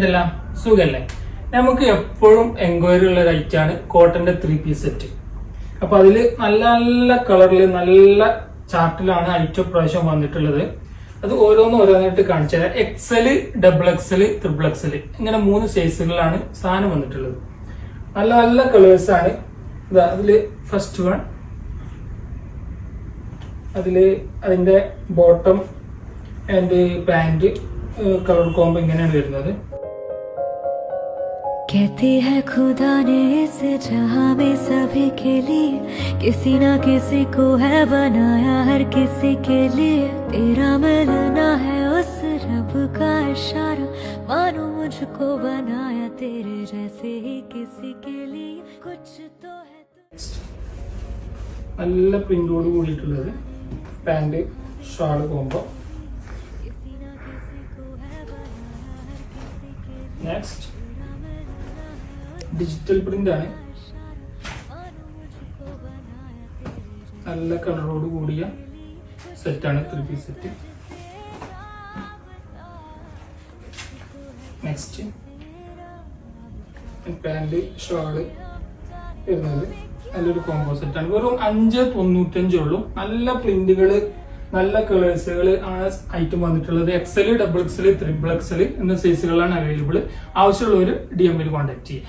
ഇതെല്ലാം സുഖല്ലേ? നമുക്ക് എപ്പോഴും എൻക്വയറി ഉള്ള ഒരു ഐറ്റാണ് കോട്ടന്റെ 3-piece സെറ്റ്. അപ്പൊ അതില് നല്ല നല്ല കളറിൽ നല്ല ചാർട്ടിലാണ് ഐറ്റം പ്രാവശ്യം വന്നിട്ടുള്ളത്. അത് ഓരോന്നായിട്ട് കാണിച്ചു തരാം. XL, XXL, XXL ഇങ്ങനെ 3 സൈസുകളിലാണ് സാധനം വന്നിട്ടുള്ളത്. നല്ല നല്ല കളേഴ്സ് ആണ്. അതില് ഫസ്റ്റ് വൺ, അതില് അതിന്റെ bottom and pant colour combo ഇങ്ങനെയാണ് വരുന്നത്. कहती है खुदा ने इस जहां में सभी के लिए किसी ना किसी को है बनाया, हर किसी के लिए तेरा मिलना है उस रब का इशारा, मानो मुझको बनाया तेरे जैसे ही किसी के लिए कुछ तो है. നല്ല പ്രിന്റോട് കൂടിയിട്ടുള്ളത് pant shawl combo. Next digital print ആണ്. നല്ല കളറോട് കൂടിയ സെറ്റാണ് 3-piece set. Next pant shawl വരുന്നത് നല്ലൊരു കോംബോ സെറ്റാണ്. വെറും 595 ഉള്ളൂ. നല്ല പ്രിന്റുകള് നല്ല കളേഴ്സുകള് ആണ് ഐറ്റം വന്നിട്ടുള്ളത്. XL, XXL, XXL എന്ന സൈസുകളാണ് അവൈലബിൾ. ആവശ്യമുള്ളവർ DM കോൺടാക്ട് ചെയ്യും.